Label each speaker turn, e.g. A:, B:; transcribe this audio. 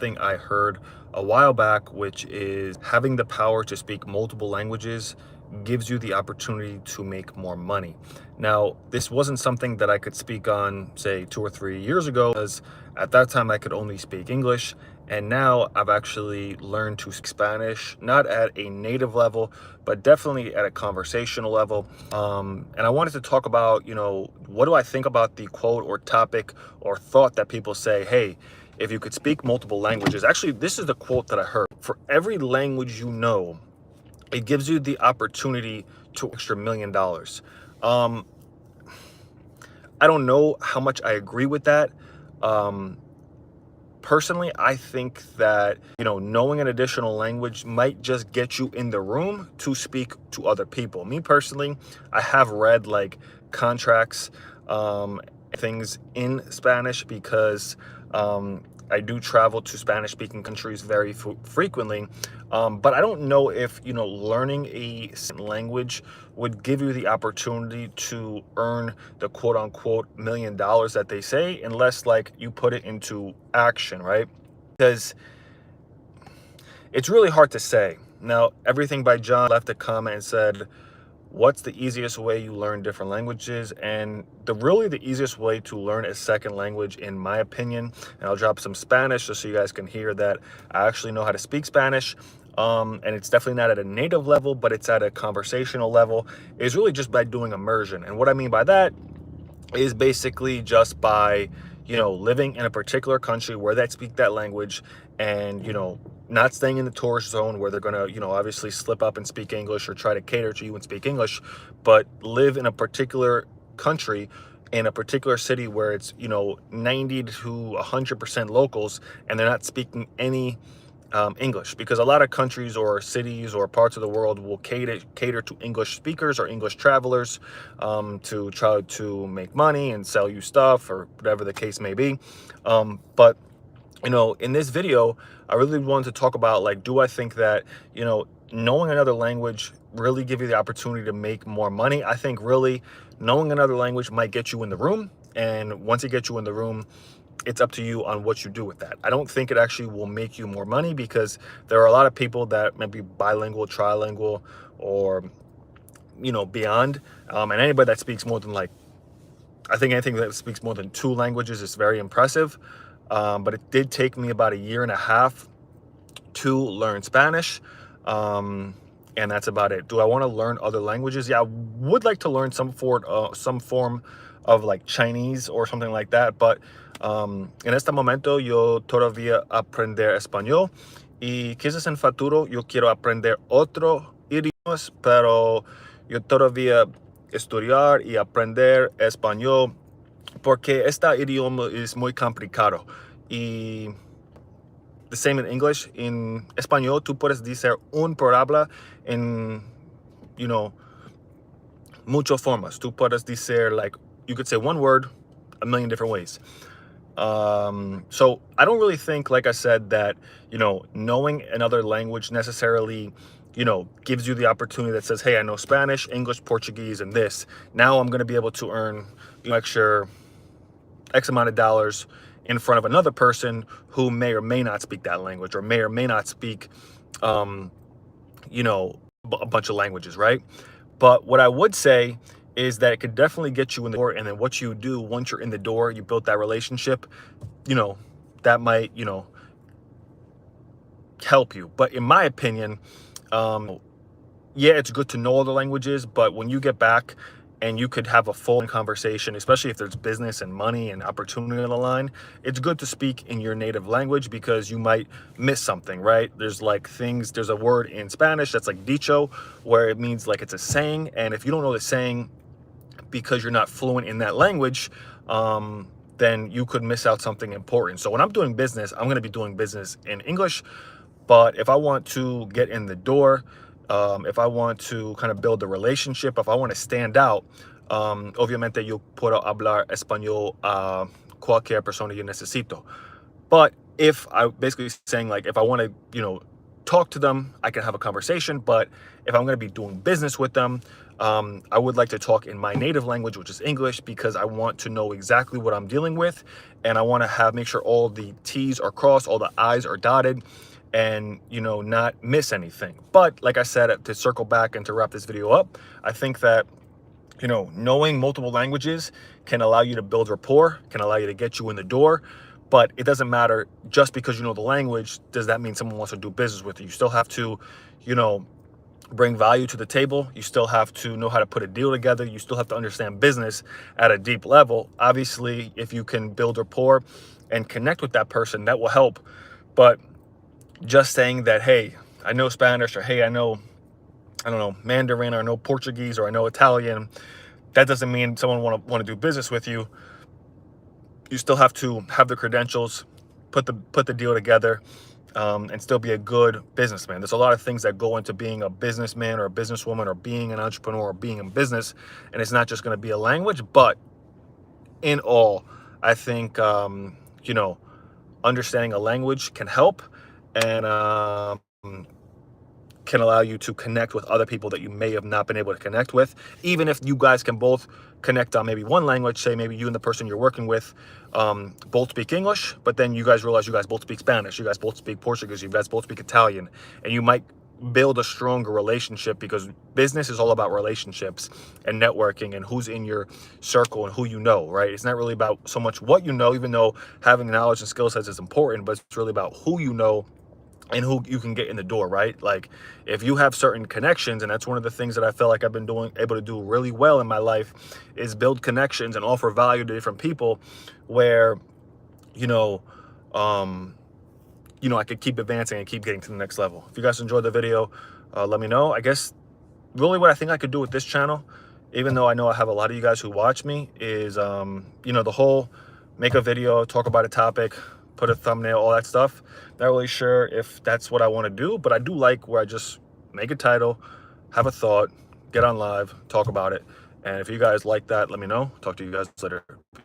A: something I heard a while back, which is having the power to speak multiple languages gives you the opportunity to make more money. Now, this wasn't something that I could speak on, say, 2 or 3 years ago, because at that time I could only speak English. And now I've actually learned to speak Spanish, not at a native level, but definitely at a conversational level. And I wanted to talk about, what do I think about the quote or topic or thought that people say, hey, if you could speak multiple languages. Actually, this is the quote that I heard. For every language you know, it gives you the opportunity to extra $1 million. Um, I don't know how much I agree with that. Um, Personally, I think that, knowing an additional language might just get you in the room to speak to other people. Me personally, I have read like contracts, things in Spanish because I do travel to Spanish speaking countries very frequently. But I don't know if, learning a language would give you the opportunity to earn the quote unquote $1 million that they say, unless like you put it into action, right? Because it's really hard to say. Now, Everything by John left a comment and said, what's the easiest way you learn different languages? And the easiest way to learn a second language, in my opinion, and I'll drop some Spanish just so you guys can hear that I actually know how to speak Spanish. And it's definitely not at a native level, but it's at a conversational level, is really just by doing immersion. And what I mean by that is basically just by, living in a particular country where they speak that language, and, not staying in the tourist zone where they're going to, obviously slip up and speak English or try to cater to you and speak English, but live in a particular country, in a particular city where it's, 90 to 100% locals, and they're not speaking any English, because a lot of countries or cities or parts of the world will cater to English speakers or English travelers, to try to make money and sell you stuff or whatever the case may be. But in this video, I really wanted to talk about, like, do I think that, knowing another language really give you the opportunity to make more money? I think really knowing another language might get you in the room. And once it gets you in the room, it's up to you on what you do with that. I don't think it actually will make you more money, because there are a lot of people that may be bilingual, trilingual, or, beyond. And anybody that speaks more than, like, I think anything that speaks more than 2 languages is very impressive. But it did take me about a year and a half to learn Spanish. And that's about it. Do I want to learn other languages? Yeah, I would like to learn some form of like Chinese or something like that. But en este momento yo todavía aprender español, y quizás en futuro yo quiero aprender otro idiomas, pero yo todavía estudiar y aprender español porque este idioma es muy complicado. Y the same in English. In español, tú puedes decir un palabra en, muchas formas. Tú puedes decir, like, you could say one word a million different ways. So I don't really think, like I said, that, knowing another language necessarily, gives you the opportunity that says, hey, I know Spanish, English, Portuguese, and this. Now I'm going to be able to earn extra X amount of dollars in front of another person who may or may not speak that language, or may or may not speak, a bunch of languages, right? But what I would say is that it could definitely get you in the door. And then what you do once you're in the door, you built that relationship, that might, help you. But in my opinion, yeah, it's good to know all the languages, but when you get back and you could have a full conversation, especially if there's business and money and opportunity on the line, it's good to speak in your native language, because you might miss something, right? There's a word in Spanish that's like dicho, where it means like it's a saying. And if you don't know the saying because you're not fluent in that language, then you could miss out something important. So when I'm doing business, I'm going to be doing business in English. But if I want to get in the door, if I want to kind of build a relationship, if I want to stand out, obviamente yo puedo hablar español a cualquier persona yo necesito. But if I basically saying, like, if I want to, talk to them, I can have a conversation. But if I'm going to be doing business with them, I would like to talk in my native language, which is English, because I want to know exactly what I'm dealing with, and I want to make sure all the T's are crossed, all the I's are dotted, and not miss anything. But like I said, to circle back and to wrap this video up, I think that knowing multiple languages can allow you to build rapport, can allow you to get you in the door. But it doesn't matter just because you know the language, does that mean someone wants to do business with you? You still have to, bring value to the table. You still have to know how to put a deal together. You still have to understand business at a deep level. Obviously, if you can build rapport and connect with that person, that will help. But just saying that, hey, I know Spanish, or hey, I don't know, Mandarin, or I know Portuguese, or I know Italian, that doesn't mean someone want to do business with you. You still have to have the credentials, put the deal together, and still be a good businessman. There's a lot of things that go into being a businessman or a businesswoman or being an entrepreneur or being in business, and it's not just going to be a language. But in all, I think understanding a language can help, and can allow you to connect with other people that you may have not been able to connect with. Even if you guys can both connect on maybe one language, say maybe you and the person you're working with both speak English, but then you guys realize you guys both speak Spanish, you guys both speak Portuguese, you guys both speak Italian, and you might build a stronger relationship, because business is all about relationships and networking and who's in your circle and who you know, right? It's not really about so much what you know, even though having knowledge and skill sets is important, but it's really about who you know and who you can get in the door, right? Like, if you have certain connections, and that's one of the things that I feel like I've been able to do really well in my life, is build connections and offer value to different people, where I could keep advancing and keep getting to the next level. If you guys enjoyed the video, let me know. I guess really what I think I could do with this channel, even though I know I have a lot of you guys who watch me, is the whole make a video, talk about a topic, put a thumbnail, all that stuff. Not really sure if that's what I want to do, but I do like where I just make a title, have a thought, get on live, talk about it. And if you guys like that, let me know. Talk to you guys later.